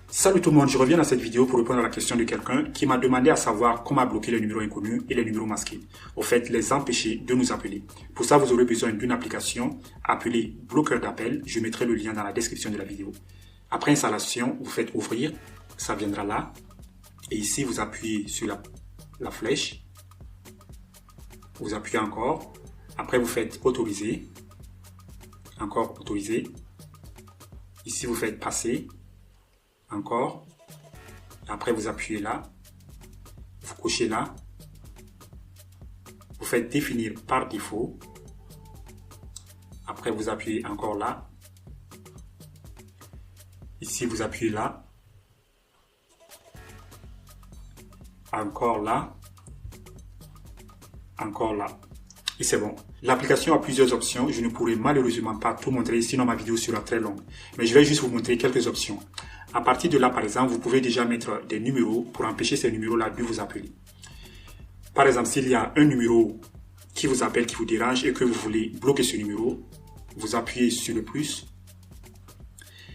Salut tout le monde, je reviens dans cette vidéo pour répondre à la question de quelqu'un qui m'a demandé à savoir comment bloquer les numéros inconnus et les numéros masqués. Au fait, les empêcher de nous appeler. Pour ça, vous aurez besoin d'une application appelée bloqueur d'appel. Je mettrai le lien dans la description de la vidéo. Après installation, vous faites ouvrir, ça viendra là. Et ici, vous appuyez sur la flèche. Vous appuyez encore. Après, vous faites autoriser. Encore autoriser. Ici, vous faites passer. Encore. Après, vous appuyez là. Vous cochez là. Vous faites définir par défaut. Après, vous appuyez encore là. Ici, vous appuyez là. Encore là. Encore là. Et c'est bon. L'application a plusieurs options. Je ne pourrai malheureusement pas tout montrer, sinon ma vidéo sera très longue. Mais je vais juste vous montrer quelques options. À partir de là, par exemple, vous pouvez déjà mettre des numéros pour empêcher ces numéros-là de vous appeler. Par exemple, s'il y a un numéro qui vous appelle, qui vous dérange et que vous voulez bloquer ce numéro, vous appuyez sur le plus.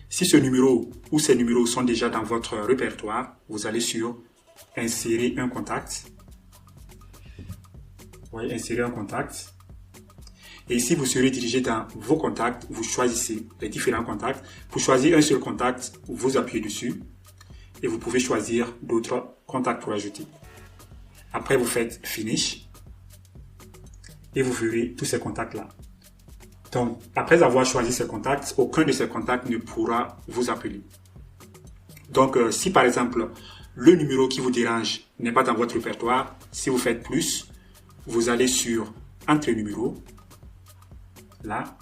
Si ce numéro ou ces numéros sont déjà dans votre répertoire, vous allez sur insérer un contact. Oui, insérer un contact. Et ici, vous serez dirigé dans vos contacts. Vous choisissez les différents contacts. Pour choisir un seul contact, vous appuyez dessus. Et vous pouvez choisir d'autres contacts pour ajouter. Après, vous faites Finish. Et vous verrez tous ces contacts-là. Donc, après avoir choisi ces contacts, aucun de ces contacts ne pourra vous appeler. Donc, si par exemple, le numéro qui vous dérange n'est pas dans votre répertoire, si vous faites plus, vous allez sur Entrée numéro. Là,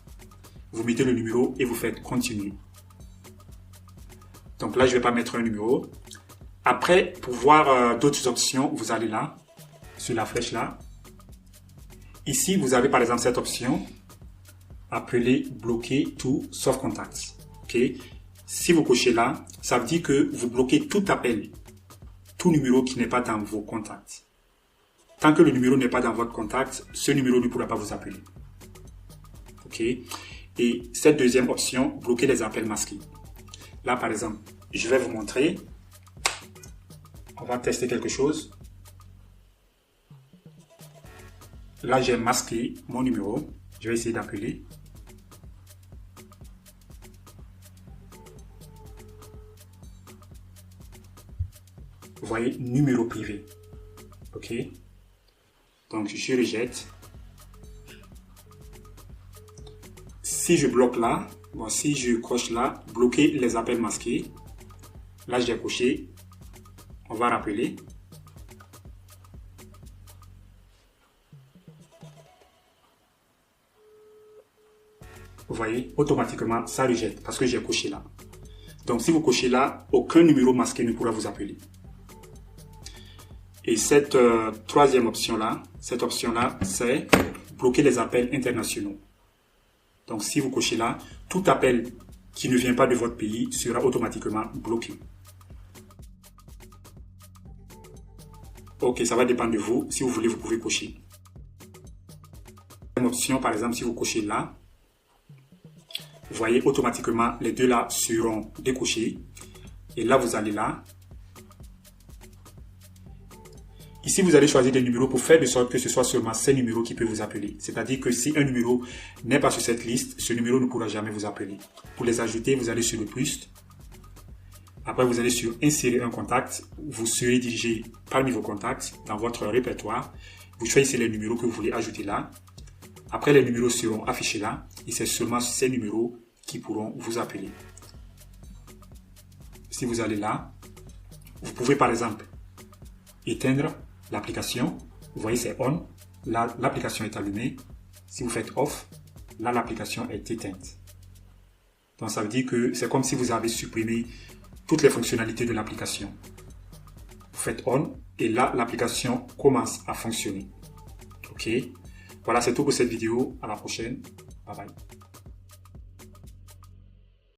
vous mettez le numéro et vous faites continuer. Donc là, je ne vais pas mettre un numéro. Après, pour voir d'autres options, vous allez là, sur la flèche là. Ici, vous avez par exemple cette option, appelée bloquer tout sauf contact. Okay? Si vous cochez là, ça veut dire que vous bloquez tout appel, tout numéro qui n'est pas dans vos contacts. Tant que le numéro n'est pas dans votre contact, ce numéro ne pourra pas vous appeler. Okay. Et cette deuxième option, bloquer les appels masqués. Là, par exemple, je vais vous montrer. On va tester quelque chose. Là, j'ai masqué mon numéro. Je vais essayer d'appeler. Vous voyez, numéro privé. OK. Donc, je rejette. Si je bloque là, bon, si je coche là, bloquer les appels masqués, là j'ai coché, on va rappeler. Vous voyez, automatiquement ça rejette parce que j'ai coché là. Donc si vous cochez là, aucun numéro masqué ne pourra vous appeler. Et cette troisième option là, c'est bloquer les appels internationaux. Donc, si vous cochez là, tout appel qui ne vient pas de votre pays sera automatiquement bloqué. Ok, ça va dépendre de vous. Si vous voulez, vous pouvez cocher. Une option, par exemple, si vous cochez là, vous voyez automatiquement les deux là seront décochés. Et là, vous allez là. Ici, vous allez choisir des numéros pour faire de sorte que ce soit seulement ces numéros qui peuvent vous appeler. C'est-à-dire que si un numéro n'est pas sur cette liste, ce numéro ne pourra jamais vous appeler. Pour les ajouter, vous allez sur le plus. Après, vous allez sur insérer un contact. Vous serez dirigé parmi vos contacts dans votre répertoire. Vous choisissez les numéros que vous voulez ajouter là. Après, les numéros seront affichés là. Et c'est seulement ces numéros qui pourront vous appeler. Si vous allez là, vous pouvez par exemple éteindre l'application. Vous voyez, c'est on. Là, l'application est allumée. Si vous faites off, là, l'application est éteinte. Donc, ça veut dire que c'est comme si vous avez supprimé toutes les fonctionnalités de l'application. Vous faites on et là, l'application commence à fonctionner. OK. Voilà, c'est tout pour cette vidéo. À la prochaine. Bye bye.